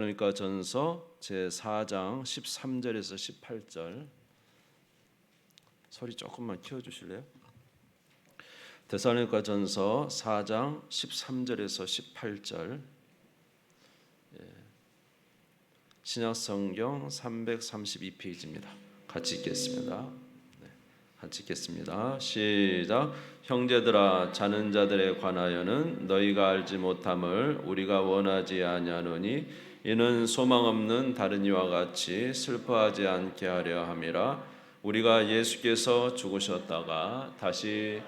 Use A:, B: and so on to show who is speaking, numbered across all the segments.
A: 그러니까 전서 제4장 13절에서 18절 소리 조금만 키워주실래요? 데살로니가 전서 4장 13절에서 18절 신약성경 332페이지입니다. 같이 읽겠습니다. 같이 읽겠습니다. 시작. 형제들아, 자는 자들에 관하여는 너희가 알지 못함을 우리가 원하지 아니하노니 이는 소망 없는 다른 이와 같이 슬퍼하지 않게 하려 함이라. 우리가 예수께서 죽으셨다가 다시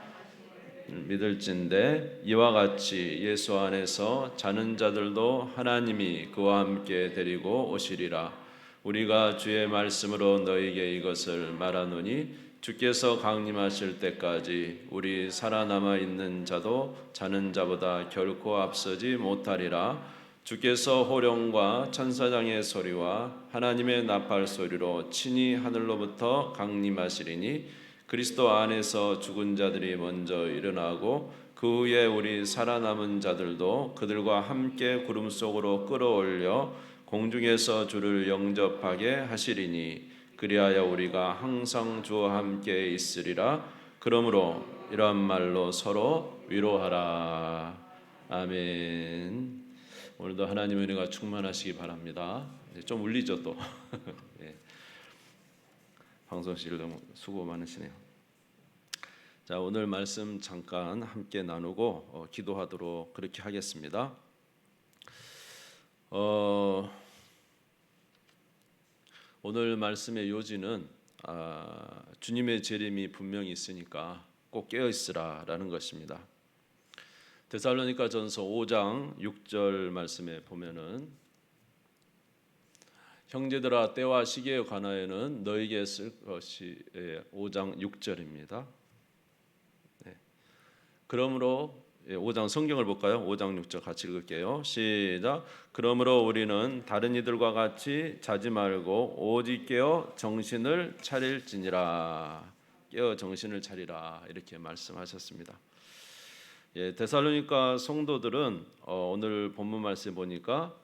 A: 믿을진대 이와 같이 예수 안에서 자는 자들도 하나님이 그와 함께 데리고 오시리라. 우리가 주의 말씀으로 너희에게 이것을 말하노니 주께서 강림하실 때까지 우리 살아남아 있는 자도 자는 자보다 결코 앞서지 못하리라. 주께서 호령과 천사장의 소리와 하나님의 나팔 소리로 친히 하늘로부터 강림하시리니 그리스도 안에서 죽은 자들이 먼저 일어나고 그 후에 우리 살아남은 자들도 그들과 함께 구름 속으로 끌어올려 공중에서 주를 영접하게 하시리니 그리하여 우리가 항상 주와 함께 있으리라. 그러므로 이러한 말로 서로 위로하라. 아멘. 오늘도 하나님의 은혜가 충만하시기 바랍니다. 좀 울리죠 또. 예. 방송실 너무 수고 많으시네요. 자, 오늘 말씀 잠깐 함께 나누고 기도하도록 그렇게 하겠습니다. 오늘 말씀의 요지는 주님의 재림이 분명히 있으니까 꼭 깨어 있으라라는 것입니다. 데살로니가 전서 5장 6절 말씀에 보면은 형제들아, 때와 시기에 관하여는 너에게 쓸 것이 5장 6절입니다. 그러므로 5장 성경을 볼까요? 5장 6절 같이 읽을게요. 시작. 그러므로 우리는 다른 이들과 같이 자지 말고 오직 깨어 정신을 차릴지니라. 깨어 정신을 차리라 이렇게 말씀하셨습니다. 데살로니가 성도들은 오늘 본문 말씀에 보니까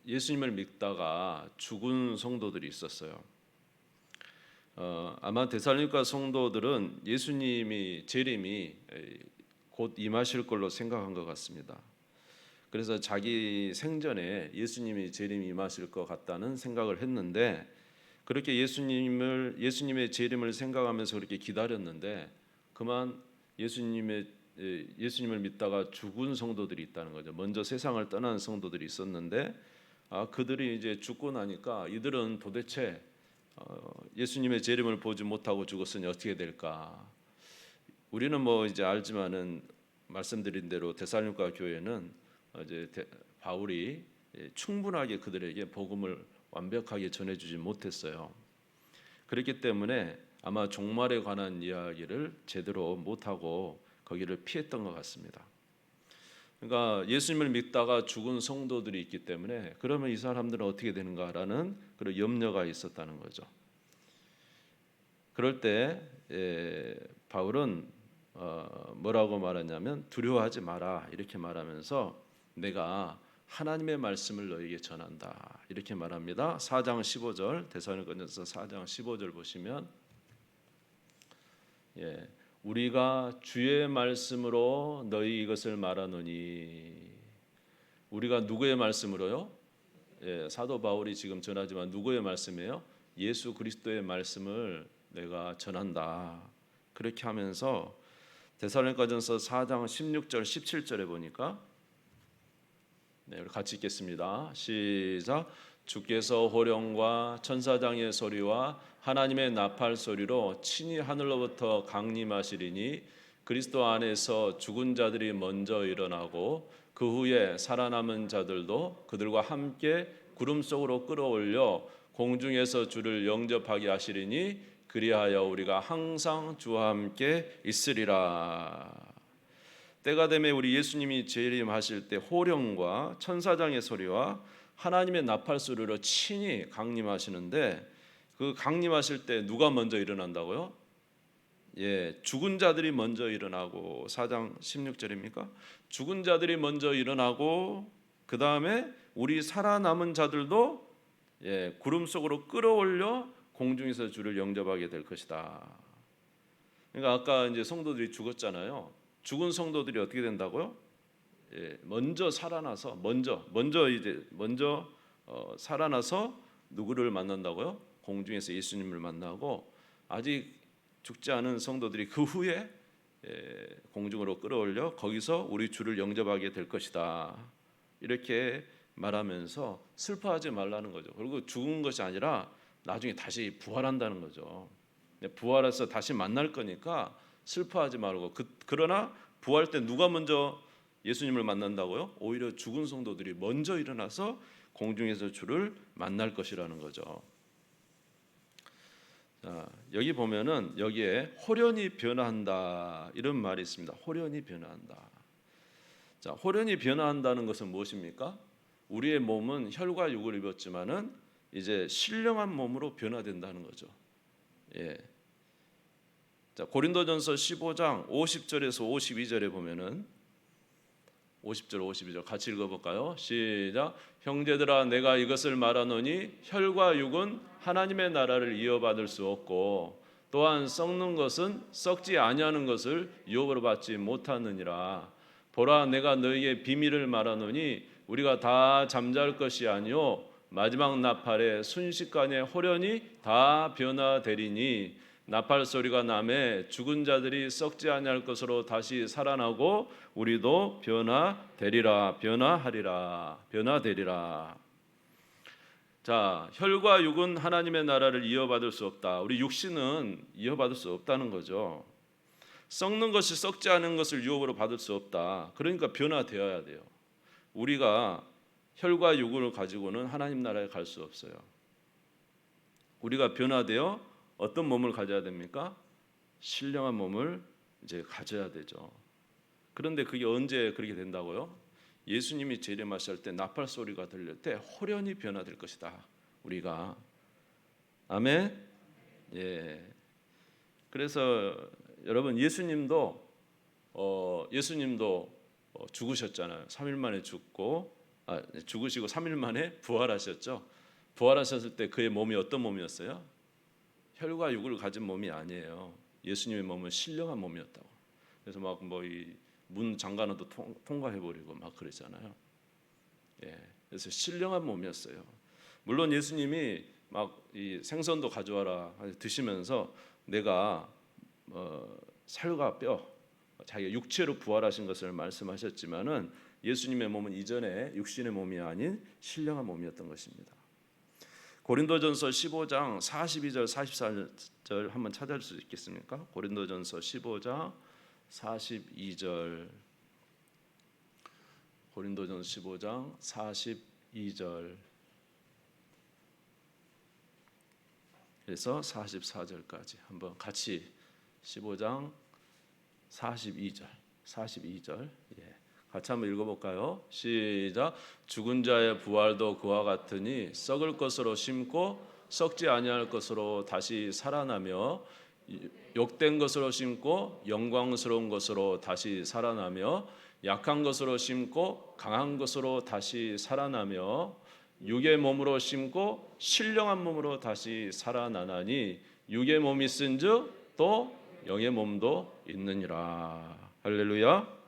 A: 예수님을 믿다가 죽은 성도들이 있었어요. 아마 데살로니가 성도들은 예수님이 재림이 곧 임하실 걸로 생각한 것 같습니다. 그래서 자기 생전에 예수님이 재림이 임하실 것 같다는 생각을 했는데 그렇게 예수님의 재림을 생각하면서 그렇게 기다렸는데 그만 예수님을 믿다가 죽은 성도들이 있다는 거죠. 먼저 세상을 떠난 성도들이 있었는데 그들이 이제 죽고 나니까 이들은 도대체 예수님의 재림을 보지 못하고 죽었으니 어떻게 될까? 우리는 뭐 이제 알지만은 말씀드린 대로 데살로니가 교회는 이제 바울이 충분하게 그들에게 복음을 완벽하게 전해주지 못했어요. 그렇기 때문에 아마 종말에 관한 이야기를 제대로 못하고 거기를 피했던 것 같습니다. 그러니까 예수님을 믿다가 죽은 성도들이 있기 때문에 그러면 이 사람들은 어떻게 되는가라는 그런 염려가 있었다는 거죠. 그럴 때 바울은 뭐라고 말하냐면 두려워하지 마라 이렇게 말하면서 내가 하나님의 말씀을 너에게 전한다 이렇게 말합니다. 4장 15절 데살로니가전서 4장 15절 보시면 우리가 주의 말씀으로 너희 이것을 말하노니 우리가 누구의 말씀으로요? 사도 바울이 지금 전하지만 누구의 말씀이에요? 예수 그리스도의 말씀을 내가 전한다. 그렇게 하면서 데살로니가전서 4장 16절 17절에 보니까 우리 같이 읽겠습니다. 시작. 주께서 호령과 천사장의 소리와 하나님의 나팔 소리로 친히 하늘로부터 강림하시리니 그리스도 안에서 죽은 자들이 먼저 일어나고 그 후에 살아남은 자들도 그들과 함께 구름 속으로 끌어올려 공중에서 주를 영접하게 하시리니 그리하여 우리가 항상 주와 함께 있으리라. 때가 되매 우리 예수님이 재림하실 때 호령과 천사장의 소리와 하나님의 나팔 소리로 친히 강림하시는데 그 강림하실 때 누가 먼저 일어난다고요? 죽은 자들이 먼저 일어나고 4장 16절입니까? 죽은 자들이 먼저 일어나고 그 다음에 우리 살아남은 자들도 구름 속으로 끌어올려 공중에서 주를 영접하게 될 것이다. 그러니까 아까 이제 성도들이 죽었잖아요. 죽은 성도들이 어떻게 된다고요? 먼저 살아나서 먼저 살아나서 누구를 만난다고요? 공중에서 예수님을 만나고, 아직 죽지 않은 성도들이 그 후에 공중으로 끌어올려 거기서 우리 주를 영접하게 될 것이다. 이렇게 말하면서 슬퍼하지 말라는 거죠. 그리고 죽은 것이 아니라 나중에 다시 부활한다는 거죠. 부활해서 다시 만날 거니까 슬퍼하지 말고, 그러나 부활 때 누가 먼저 예수님을 만난다고요? 오히려 죽은 성도들이 먼저 일어나서 공중에서 주를 만날 것이라는 거죠. 자, 여기 보면은 여기에 호련히 변화한다 이런 말이 있습니다. 호련히 변화한다. 자, 호련히 변화한다는 것은 무엇입니까? 우리의 몸은 혈과 육을 입었지만은 이제 신령한 몸으로 변화된다는 거죠. 자, 고린도전서 15장 50절에서 52절에 보면은 50절 52절 같이 읽어볼까요? 시작. 형제들아 내가 이것을 말하노니 혈과 육은 하나님의 나라를 이어받을 수 없고 또한 썩는 것은 썩지 아니하는 것을 유업으로 받지 못하느니라. 보라 내가 너희에게 비밀을 말하노니 우리가 다 잠잘 것이 아니요 마지막 나팔에 순식간에 호련히 다 변화되리니 나팔 소리가 나매 죽은 자들이 썩지 아니할 것으로 다시 살아나고 우리도 변화되리라. 자, 혈과 육은 하나님의 나라를 이어받을 수 없다. 우리 육신은 이어받을 수 없다는 거죠. 썩는 것이 썩지 않은 것을 유업으로 받을 수 없다. 그러니까 변화되어야 돼요. 우리가 혈과 육을 가지고는 하나님 나라에 갈 수 없어요. 우리가 변화되어 어떤 몸을 가져야 됩니까? 신령한 몸을 이제 가져야 되죠. 그런데 그게 언제 그렇게 된다고요? 예수님이 재림하실 때 나팔 소리가 들릴 때 호련히 변화될 것이다. 우리가 아멘. 그래서 여러분 예수님도 죽으셨잖아요. 3일 만에 죽으시고 3일 만에 부활하셨죠. 부활하셨을 때 그의 몸이 어떤 몸이었어요? 혈과 육을 가진 몸이 아니에요. 예수님의 몸은 신령한 몸이었다고. 그래서 막 이 문 잠가놔도 통과해버리고 막 그러잖아요. 그래서 신령한 몸이었어요. 물론 예수님이 막 이 생선도 가져와라 드시면서 내가 살과 뼈, 자기가 육체로 부활하신 것을 말씀하셨지만은 예수님의 몸은 이전에 육신의 몸이 아닌 신령한 몸이었던 것입니다. 고린도전서 15장 42절 44절 한번 찾아볼 수 있겠습니까? 고린도전서 15장 42절. 고린도전서 15장 42절 에서 44절까지 한번 같이 15장 42절 같이 한번 읽어볼까요? 시작. 죽은 자의 부활도 그와 같으니 썩을 것으로 심고 썩지 아니할 것으로 다시 살아나며 욕된 것으로 심고 영광스러운 것으로 다시 살아나며 약한 것으로 심고 강한 것으로 다시 살아나며 육의 몸으로 심고 신령한 몸으로 다시 살아나나니 육의 몸이 있은즉 또 영의 몸도 있느니라. 할렐루야.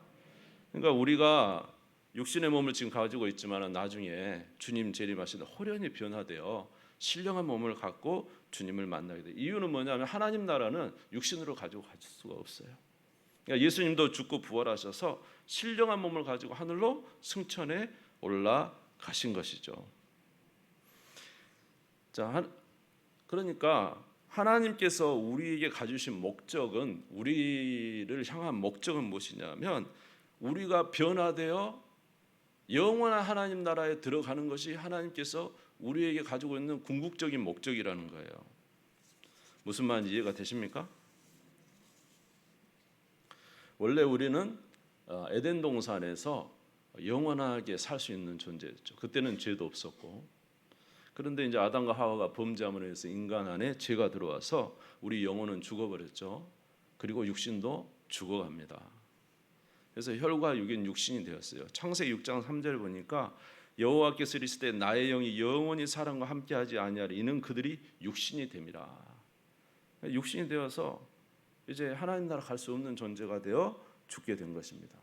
A: 그러니까 우리가 육신의 몸을 지금 가지고 있지만 나중에 주님 재림하실 때 호련히 변화되어 신령한 몸을 갖고 주님을 만나게 돼. 이유는 뭐냐면 하나님 나라는 육신으로 가지고 갈 수가 없어요. 그러니까 예수님도 죽고 부활하셔서 신령한 몸을 가지고 하늘로 승천해 올라가신 것이죠. 자, 그러니까 하나님께서 우리에게 가주신 목적은, 우리를 향한 목적은 무엇이냐면 우리가 변화되어 영원한 하나님 나라에 들어가는 것이 하나님께서 우리에게 가지고 있는 궁극적인 목적이라는 거예요. 무슨 말인지 이해가 되십니까? 원래 우리는 에덴 동산에서 영원하게 살 수 있는 존재였죠. 그때는 죄도 없었고. 그런데 이제 아담과 하와가 범죄함으로 해서 인간 안에 죄가 들어와서 우리 영혼은 죽어버렸죠. 그리고 육신도 죽어갑니다. 그래서 혈과 육인 육신이 되었어요. 창세기 6장 3절 보니까 여호와께서 이르시되 나의 영이 영원히 사람과 함께하지 아니하리 이는 그들이 육신이 됨이라. 육신이 되어서 이제 하나님 나라 갈 수 없는 존재가 되어 죽게 된 것입니다.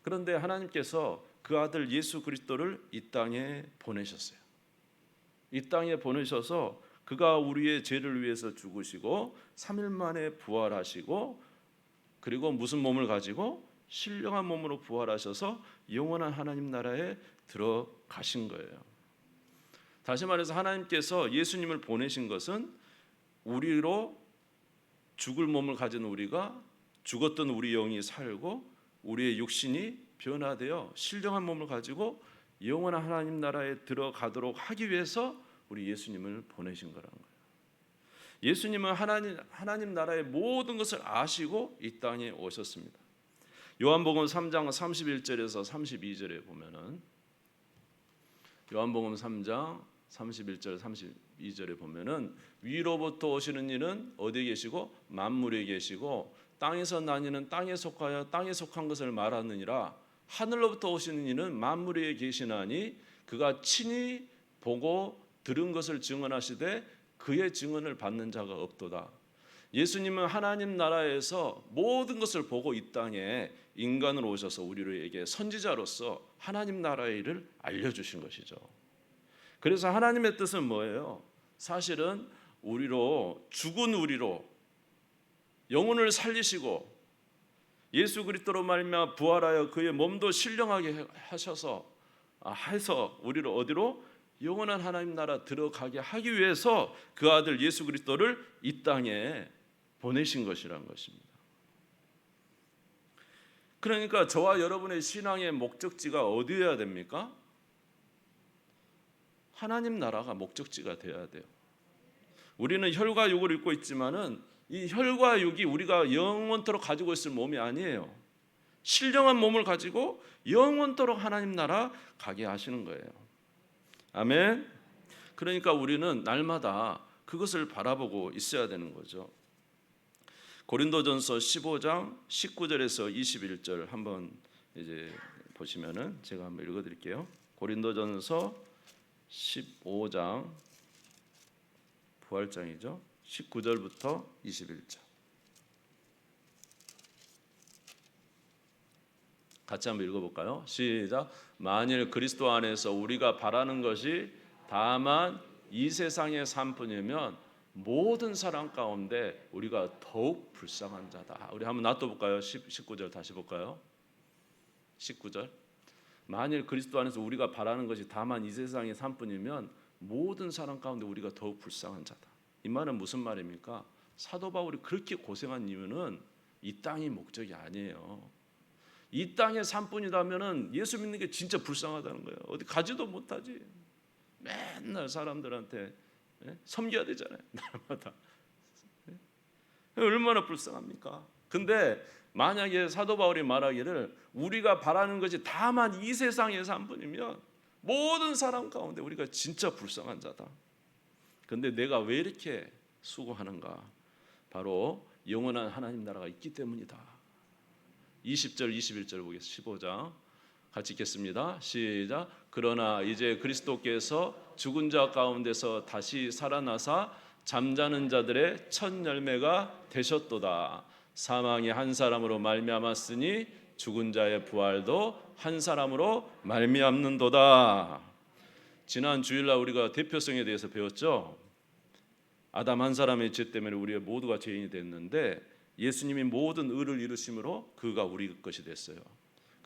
A: 그런데 하나님께서 그 아들 예수 그리스도를 이 땅에 보내셨어요. 이 땅에 보내셔서 그가 우리의 죄를 위해서 죽으시고 3일 만에 부활하시고 그리고 무슨 몸을 가지고 신령한 몸으로 부활하셔서 영원한 하나님 나라에 들어가신 거예요. 다시 말해서 하나님께서 예수님을 보내신 것은 우리로 죽을 몸을 가진 우리가 죽었던 우리 영이 살고 우리의 육신이 변화되어 신령한 몸을 가지고 영원한 하나님 나라에 들어가도록 하기 위해서 우리 예수님을 보내신 거라는 거예요. 예수님은 하나님 나라의 모든 것을 아시고 이 땅에 오셨습니다. 요한복음 3장 31절에서 32절에 보면은 요한복음 3장 31절 32절에 보면은 위로부터 오시는 이는 어디에 계시고 만물에 계시고 땅에서 난 이는 땅에 속하여 땅에 속한 것을 말하느니라. 하늘로부터 오시는 이는 만물에 계시나니 그가 친히 보고 들은 것을 증언하시되 그의 증언을 받는 자가 없도다. 예수님은 하나님 나라에서 모든 것을 보고 이 땅에 인간으로 오셔서 우리에게 선지자로서 하나님 나라의 일을 알려주신 것이죠. 그래서 하나님의 뜻은 뭐예요? 사실은 우리로 죽은 우리로 영혼을 살리시고 예수 그리스도로 말미암아 부활하여 그의 몸도 신령하게 하셔서 해서 우리를 어디로 영원한 하나님 나라 들어가게 하기 위해서 그 아들 예수 그리스도를 이 땅에 보내신 것이란 것입니다. 그러니까 저와 여러분의 신앙의 목적지가 어디여야 됩니까? 하나님 나라가 목적지가 되어야 돼요. 우리는 혈과 육을 입고 있지만은 이 혈과 육이 우리가 영원토록 가지고 있을 몸이 아니에요. 신령한 몸을 가지고 영원토록 하나님 나라 가게 하시는 거예요. 아멘. 그러니까 우리는 날마다 그것을 바라보고 있어야 되는 거죠. 고린도전서 15장 19절에서 21절 한번 이제 보시면은 제가 한번 읽어 드릴게요. 고린도전서 15장 부활장이죠. 19절부터 21절. 같이 한번 읽어볼까요? 시작. 만일 그리스도 안에서 우리가 바라는 것이 다만 이 세상의 삶뿐이면 모든 사람 가운데 우리가 더욱 불쌍한 자다. 우리 한번 놔둬볼까요? 19절 다시 볼까요? 19절. 만일 그리스도 안에서 우리가 바라는 것이 다만 이 세상의 삶뿐이면 모든 사람 가운데 우리가 더욱 불쌍한 자다. 이 말은 무슨 말입니까? 사도 바울이 그렇게 고생한 이유는 이 땅이 목적이 아니에요. 이 땅의 삶뿐이라면은 예수 믿는 게 진짜 불쌍하다는 거예요. 어디 가지도 못하지. 맨날 사람들한테 섬겨야 되잖아요. 날마다. 얼마나 불쌍합니까? 근데 만약에 사도 바울이 말하기를 우리가 바라는 것이 다만 이 세상의 삶뿐이면 모든 사람 가운데 우리가 진짜 불쌍한 자다. 근데 내가 왜 이렇게 수고하는가? 바로 영원한 하나님 나라가 있기 때문이다. 20절 21절 보겠습니다. 15장 같이 읽겠습니다. 시작. 그러나 이제 그리스도께서 죽은 자 가운데서 다시 살아나사 잠자는 자들의 첫 열매가 되셨도다. 사망이 한 사람으로 말미암았으니 죽은 자의 부활도 한 사람으로 말미암는도다. 지난 주일날 우리가 대표성에 대해서 배웠죠. 아담 한 사람의 죄 때문에 우리가 모두가 죄인이 됐는데 예수님이 모든 의를 이루심으로 그가 우리 것이 됐어요.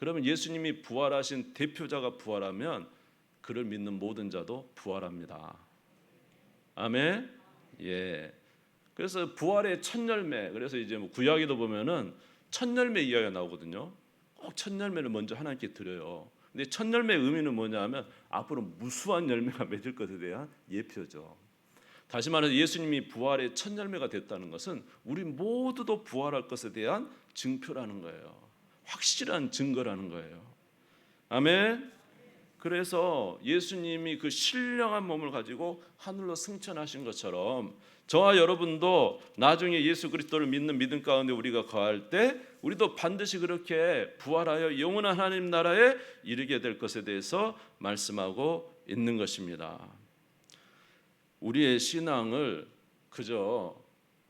A: 그러면 예수님이 부활하신 대표자가 부활하면 그를 믿는 모든 자도 부활합니다. 아멘. 예. 그래서 부활의 첫 열매. 그래서 이제 구약에도 보면은 첫 열매 이야기가 나오거든요. 꼭 첫 열매를 먼저 하나님께 드려요. 근데 첫 열매의 의미는 뭐냐면 앞으로 무수한 열매가 맺을 것에 대한 예표죠. 다시 말해서 예수님이 부활의 첫 열매가 됐다는 것은 우리 모두도 부활할 것에 대한 증표라는 거예요. 확실한 증거라는 거예요. 아멘. 그래서 예수님이 그 신령한 몸을 가지고 하늘로 승천하신 것처럼 저와 여러분도 나중에 예수 그리스도를 믿는 믿음 가운데 우리가 거할 때 우리도 반드시 그렇게 부활하여 영원한 하나님 나라에 이르게 될 것에 대해서 말씀하고 있는 것입니다. 우리의 신앙을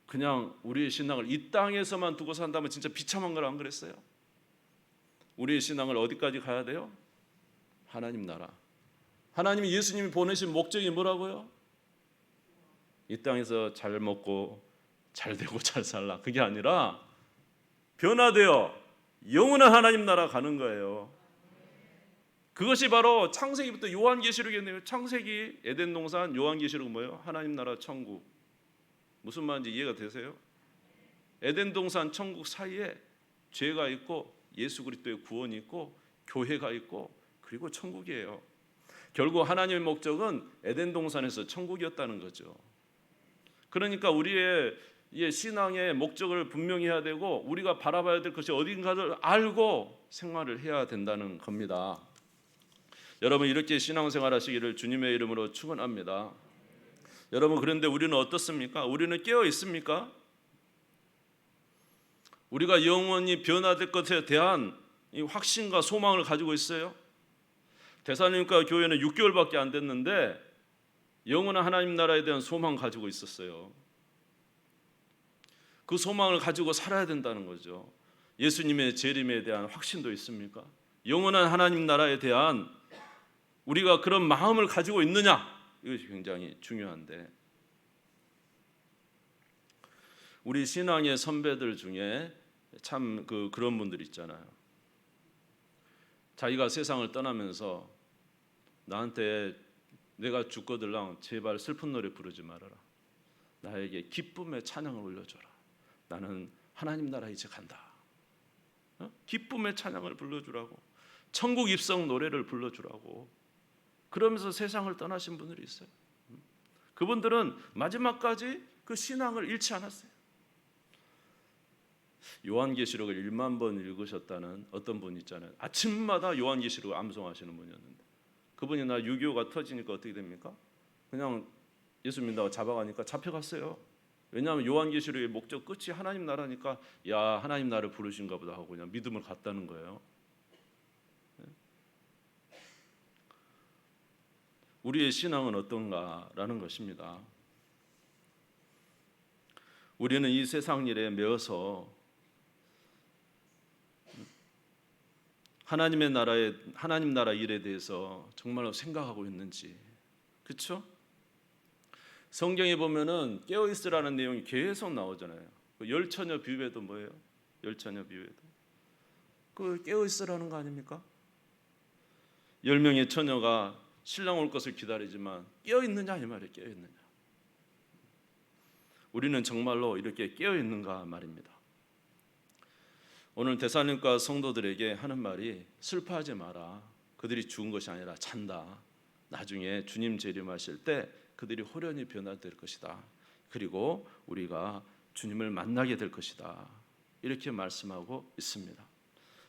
A: 그냥 우리의 신앙을 이 땅에서만 두고 산다면 진짜 비참한 걸 안 그랬어요? 우리의 신앙을 어디까지 가야 돼요? 하나님 나라. 하나님이 예수님이 보내신 목적이 뭐라고요? 이 땅에서 잘 먹고 잘 되고 잘 살라. 그게 아니라 변화되어 영원한 하나님 나라 가는 거예요. 그것이 바로 창세기부터 요한계시록이네요. 창세기, 에덴 동산, 요한계시록은 뭐예요? 하나님 나라 천국. 무슨 말인지 이해가 되세요? 에덴 동산 천국 사이에 죄가 있고 예수 그리스도의 구원이 있고 교회가 있고 그리고 천국이에요. 결국 하나님의 목적은 에덴 동산에서 천국이었다는 거죠. 그러니까 우리의 신앙의 목적을 분명히 해야 되고 우리가 바라봐야 될 것이 어딘가를 알고 생활을 해야 된다는 겁니다. 여러분 이렇게 신앙생활 하시기를 주님의 이름으로 축원합니다. 여러분 그런데 우리는 어떻습니까? 우리는 깨어 있습니까? 우리가 영원히 변화될 것에 대한 이 확신과 소망을 가지고 있어요. 데살로니가 교회는 6개월밖에 안 됐는데 영원한 하나님 나라에 대한 소망 가지고 있었어요. 그 소망을 가지고 살아야 된다는 거죠. 예수님의 재림에 대한 확신도 있습니까? 영원한 하나님 나라에 대한 우리가 그런 마음을 가지고 있느냐? 이것이 굉장히 중요한데 우리 신앙의 선배들 중에 참 그런 분들 있잖아요. 자기가 세상을 떠나면서 나한테 내가 죽거들랑 제발 슬픈 노래 부르지 말아라. 나에게 기쁨의 찬양을 올려줘라. 나는 하나님 나라 이제 간다. 기쁨의 찬양을 불러주라고. 천국 입성 노래를 불러주라고. 그러면서 세상을 떠나신 분들이 있어요. 그분들은 마지막까지 그 신앙을 잃지 않았어요. 요한계시록을 1만 번 읽으셨다는 어떤 분 있잖아요. 아침마다 요한계시록을 암송하시는 분이었는데 그분이 나 6.25가 터지니까 어떻게 됩니까? 그냥 예수 믿는다고 잡아가니까 잡혀갔어요. 왜냐하면 요한계시록의 목적 끝이 하나님 나라니까 야 하나님 나라를 부르신가 보다 하고 그냥 믿음을 갖다는 거예요. 우리의 신앙은 어떤가라는 것입니다. 우리는 이 세상 일에 매어서 하나님 나라 일에 대해서 정말로 생각하고 있는지, 그렇죠? 성경에 보면은 깨어 있으라는 내용이 계속 나오잖아요. 열 처녀 비유에도 뭐예요? 열 처녀 비유에도 그 깨어 있으라는 거 아닙니까? 10명의 처녀가 신랑 올 것을 기다리지만 깨어 있느냐 이 말이에요. 깨어 있느냐. 우리는 정말로 이렇게 깨어 있는가 말입니다. 오늘 데살로니가 성도들에게 하는 말이 슬퍼하지 마라. 그들이 죽은 것이 아니라 잔다. 나중에 주님 재림하실 때 그들이 호련히 변화될 것이다. 그리고 우리가 주님을 만나게 될 것이다. 이렇게 말씀하고 있습니다.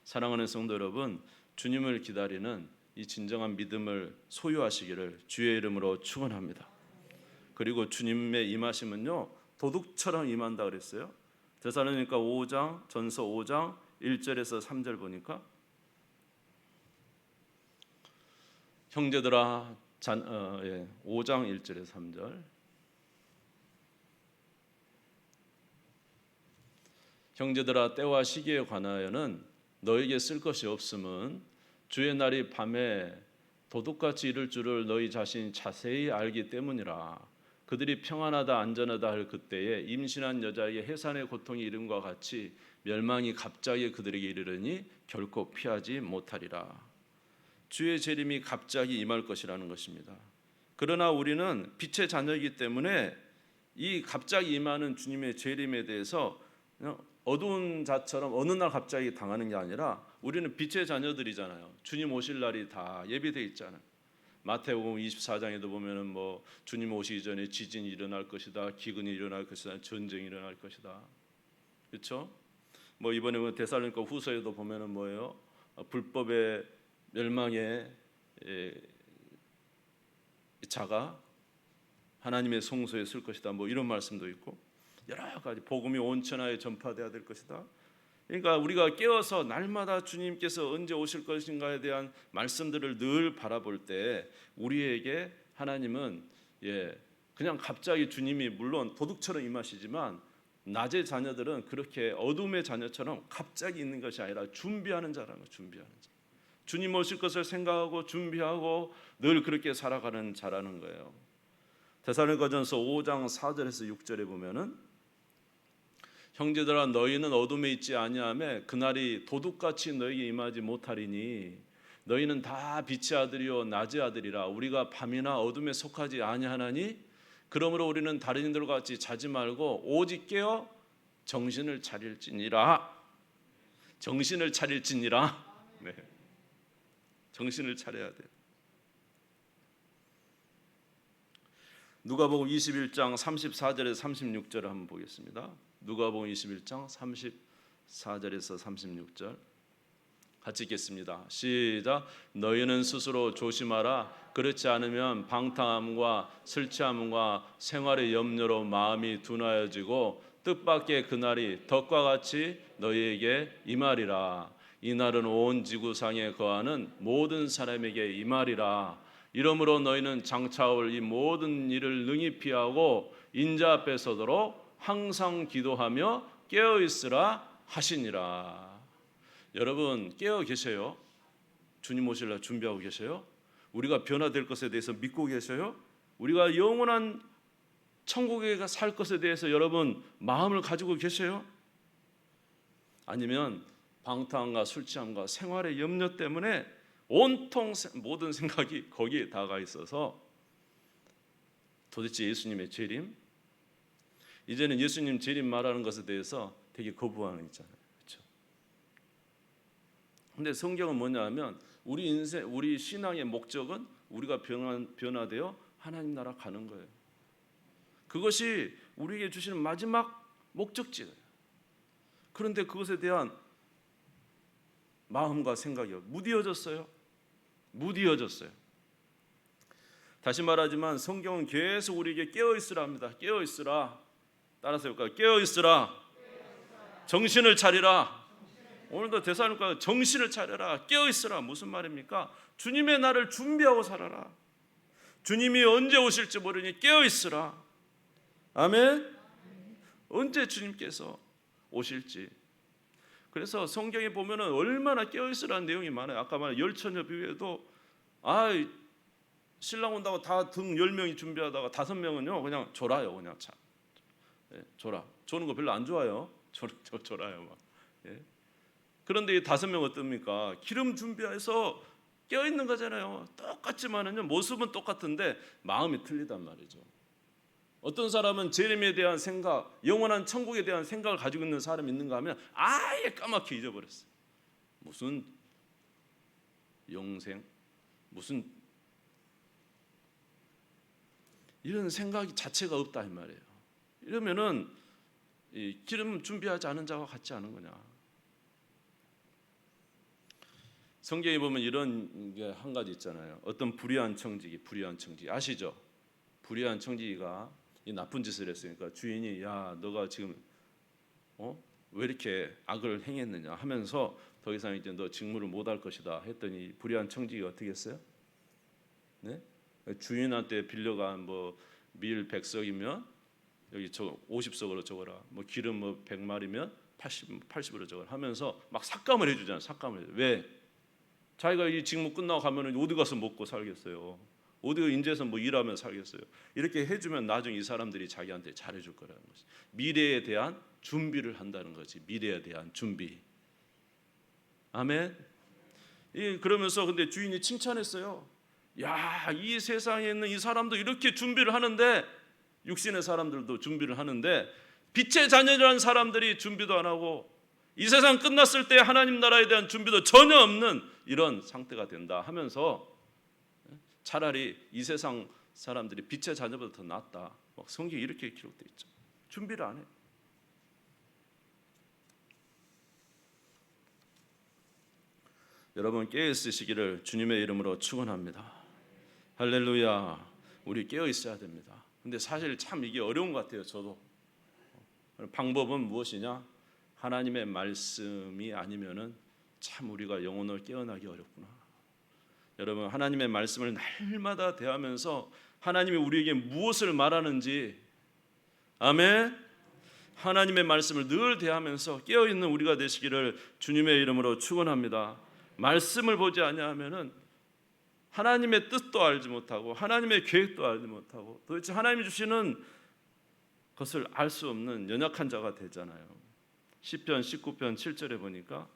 A: 사랑하는 성도 여러분, 주님을 기다리는 이 진정한 믿음을 소유하시기를 주의 이름으로 축원합니다. 그리고 주님의 임하심은요 도둑처럼 임한다 그랬어요. 데살로니가 5장 전서 5장 1절에서 3절 보니까 형제들아 5장 1절에서 3절 형제들아 때와 시기에 관하여는 너에게 쓸 것이 없음은 주의 날이 밤에 도둑같이 이를 줄을 너희 자신이 자세히 알기 때문이라. 그들이 평안하다 안전하다 할 그때에 임신한 여자에게 해산의 고통이 이름과 같이 멸망이 갑자기 그들에게 이르르니 결코 피하지 못하리라. 주의 재림이 갑자기 임할 것이라는 것입니다. 그러나 우리는 빛의 자녀이기 때문에 이 갑자기 임하는 주님의 재림에 대해서 그냥 어두운 자처럼 어느 날 갑자기 당하는 게 아니라 우리는 빛의 자녀들이잖아요. 주님 오실 날이 다 예비되어 있잖아요. 마태복음 24장에도 보면은 뭐 주님 오시기 전에 지진이 일어날 것이다, 기근이 일어날 것이다, 전쟁이 일어날 것이다. 그렇죠? 뭐 이번에 데살로니가 후서에도 보면은 뭐예요? 불법의 멸망에 자가 하나님의 성소에 쓸 것이다. 뭐 이런 말씀도 있고 여러 가지 복음이 온 천하에 전파돼야 될 것이다. 그러니까 우리가 깨어서 날마다 주님께서 언제 오실 것인가에 대한 말씀들을 늘 바라볼 때 우리에게 하나님은 그냥 갑자기 주님이 물론 도둑처럼 임하시지만 낮의 자녀들은 그렇게 어둠의 자녀처럼 갑자기 있는 것이 아니라 준비하는 자라는 거, 준비하는 자. 주님 오실 것을 생각하고 준비하고 늘 그렇게 살아가는 자라는 거예요. 데살로니가전서 5장 4절에서 6절에 보면은 형제들아 너희는 어둠에 있지 아니하며 그날이 도둑같이 너희에게 임하지 못하리니 너희는 다 빛의 아들이요 낮의 아들이라 우리가 밤이나 어둠에 속하지 아니하나니 그러므로 우리는 다른 이들과 같이 자지 말고 오직 깨어 정신을 차릴지니라. 정신을 차릴지니라. 네. 정신을 차려야 돼요. 누가복음 21장 34절에서 36절을 한번 보겠습니다. 누가복음 21장 34절에서 36절 같이 읽겠습니다. 시작. 너희는 스스로 조심하라. 그렇지 않으면 방탕함과 술취함과 생활의 염려로 마음이 둔하여지고 뜻밖의 그날이 덕과 같이 너희에게 임하리라. 이날은 온 지구상에 거하는 모든 사람에게 임하리라. 이러므로 너희는 장차올 이 모든 일을 능히 피하고 인자 앞에 서도록 항상 기도하며 깨어 있으라 하시니라. 여러분 깨어 계세요? 주님 오실라 준비하고 계세요? 우리가 변화될 것에 대해서 믿고 계세요? 우리가 영원한 천국에 살 것에 대해서 여러분 마음을 가지고 계세요? 아니면 방탕과 술취함과 생활의 염려 때문에 온통 모든 생각이 거기에 다가 있어서 도대체 예수님의 재림? 이제는 예수님 재림 말하는 것에 대해서 되게 거부하는 있잖아요. 그렇죠? 근데 성경은 뭐냐면 우리 인생, 우리 신앙의 목적은 우리가 변화되어 하나님 나라 가는 거예요. 그것이 우리에게 주시는 마지막 목적지예요. 그런데 그것에 대한 마음과 생각이 무디어졌어요. 무디어졌어요. 다시 말하지만 성경은 계속 우리에게 깨어 있으라 합니다. 깨어 있으라. 따라서 해볼까요? 깨어 있으라. 정신을 차리라. 오늘도 데살로니가 정신을 차려라. 깨어 있으라. 무슨 말입니까? 주님의 날을 준비하고 살아라. 주님이 언제 오실지 모르니 깨어 있으라. 아멘. 언제 주님께서 오실지. 그래서 성경에 보면은 얼마나 깨어 있으라는 내용이 많아요. 아까 말한 열처녀 비유에도 신랑 온다고 다 등 10명이 준비하다가 5명은요 그냥 졸아요. 그냥 참 졸아. 조는 거 별로 안 좋아요. 졸아요 막. 그런데 이 5명 어떻습니까? 기름 준비해서 깨어 있는 거잖아요. 똑같지만은요 모습은 똑같은데 마음이 틀리단 말이죠. 어떤 사람은 재림에 대한 생각, 영원한 천국에 대한 생각을 가지고 있는 사람이 있는가 하면 아예 까맣게 잊어버렸어요. 무슨 영생, 무슨 이런 생각이 자체가 없다 이 말이에요. 이러면은 이 기름 준비하지 않은 자와 같지 않은 거냐. 성경에 보면 이런 게 한 가지 있잖아요. 어떤 불의한 청지기 아시죠? 불의한 청지기가 이 나쁜 짓을 했으니까 주인이 야 너가 지금 왜 이렇게 악을 행했느냐 하면서 더 이상 이제 너 직무를 못할 것이다 했더니 불의한 청지기가 어떻게 했어요? 네? 주인한테 빌려간 뭐 밀 100석이면 여기 50석으로 적어라. 뭐 기름 뭐 100마리면 80으로 적어라 하면서 막 삭감을 해주잖아요. 삭감을 해줘. 왜? 자기가 이 직무 끝나고 가면은 어디 가서 먹고 살겠어요? 어디 인제서 뭐 일하면 살겠어요? 이렇게 해주면 나중에 이 사람들이 자기한테 잘해줄 거라는 거지. 미래에 대한 준비를 한다는 거지. 미래에 대한 준비. 아멘. 그러면서 근데 주인이 칭찬했어요. 야, 이 세상에 있는 이 사람도 이렇게 준비를 하는데 육신의 사람들도 준비를 하는데 빛의 자녀라는 사람들이 준비도 안 하고 이 세상 끝났을 때 하나님 나라에 대한 준비도 전혀 없는 이런 상태가 된다 하면서 차라리 이 세상 사람들이 빛의 자녀보다 더 낫다. 막 성경에 이렇게 기록되어 있죠. 준비를 안 해요. 여러분 깨어 있으시기를 주님의 이름으로 축원합니다. 할렐루야. 우리 깨어 있어야 됩니다. 근데 사실 참 이게 어려운 것 같아요. 저도. 방법은 무엇이냐? 하나님의 말씀이 아니면은 참 우리가 영혼을 깨어나기 어렵구나. 여러분 하나님의 말씀을 날마다 대하면서 하나님이 우리에게 무엇을 말하는지, 아멘. 하나님의 말씀을 늘 대하면서 깨어있는 우리가 되시기를 주님의 이름으로 축원합니다. 말씀을 보지 아니하면은 하나님의 뜻도 알지 못하고 하나님의 계획도 알지 못하고 도대체 하나님이 주시는 것을 알 수 없는 연약한 자가 되잖아요. 시편 19편 7절에 보니까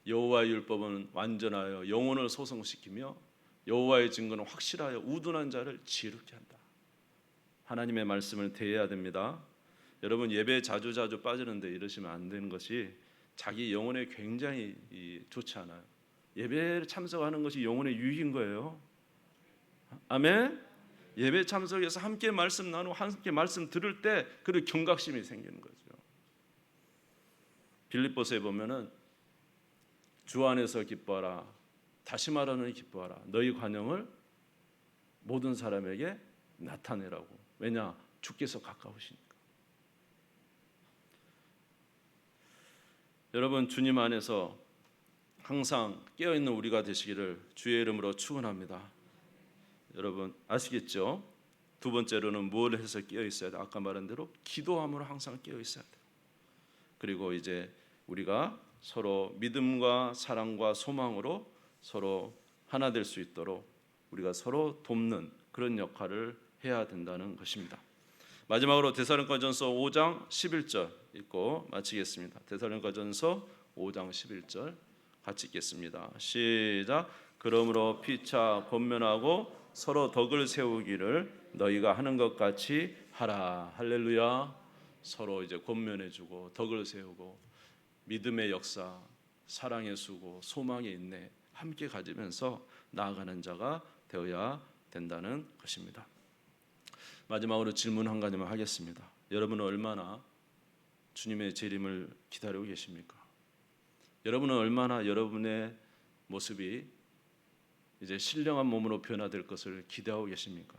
A: 여호와의 율법은 완전하여 영혼을 소성시키며 여호와의 증거는 확실하여 우둔한 자를 지혜롭게 한다. 하나님의 말씀을 대해야 됩니다. 여러분 예배에 자주 빠지는데 이러시면 안 되는 것이 자기 영혼에 굉장히 좋지 않아요. 예배에 참석하는 것이 영혼의 유익인 거예요. 아멘. 예배 참석해서 함께 말씀 나누고 함께 말씀 들을 때 그 경각심이 생기는 거죠. 빌립보서에 보면은 주 안에서 기뻐하라. 다시 말하노니 기뻐하라. 너희 관용을 모든 사람에게 나타내라고. 왜냐? 주께서 가까우시니까. 여러분 주님 안에서 항상 깨어있는 우리가 되시기를 주의 이름으로 축원합니다. 여러분 아시겠죠? 두 번째로는 뭘 해서 깨어 있어야 돼? 아까 말한 대로 기도함으로 항상 깨어 있어야 돼요. 그리고 이제 우리가 서로 믿음과 사랑과 소망으로 서로 하나 될 수 있도록 우리가 서로 돕는 그런 역할을 해야 된다는 것입니다. 마지막으로 데살로니가전서 5장 11절 읽고 마치겠습니다. 데살로니가전서 5장 11절 같이 읽겠습니다. 시작. 그러므로 피차 권면하고 서로 덕을 세우기를 너희가 하는 것 같이 하라. 할렐루야. 서로 이제 권면해주고 덕을 세우고 믿음의 역사, 사랑의 수고, 소망의 인내 함께 가지면서 나아가는 자가 되어야 된다는 것입니다. 마지막으로 질문 한 가지만 하겠습니다. 여러분은 얼마나 주님의 재림을 기다리고 계십니까? 여러분은 얼마나 여러분의 모습이 이제 신령한 몸으로 변화될 것을 기대하고 계십니까?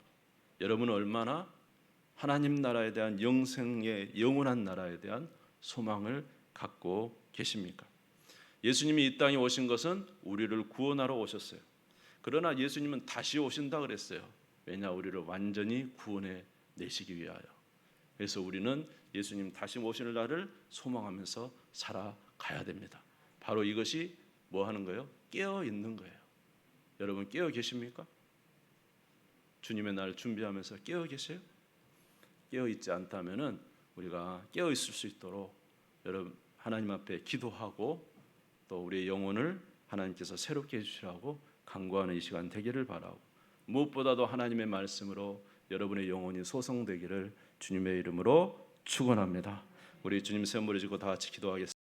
A: 여러분은 얼마나 하나님 나라에 대한 영생의 영원한 나라에 대한 소망을 갖고 계십니까? 예수님이 이 땅에 오신 것은 우리를 구원하러 오셨어요. 그러나 예수님은 다시 오신다 그랬어요. 왜냐? 우리를 완전히 구원해 내시기 위하여. 그래서 우리는 예수님 다시 오실 날을 소망하면서 살아가야 됩니다. 바로 이것이 뭐 하는 거예요? 깨어 있는 거예요. 여러분 깨어 계십니까? 주님의 날 준비하면서 깨어 계세요? 깨어 있지 않다면은 우리가 깨어 있을 수 있도록 여러분 하나님 앞에 기도하고 또 우리의 영혼을 하나님께서 새롭게 해주시라고 간구하는 이 시간 되기를 바라고, 무엇보다도 하나님의 말씀으로 여러분의 영혼이 소성되기를 주님의 이름으로 축원합니다. 우리 주님 세움 부르시고 다 같이 기도하겠습니다.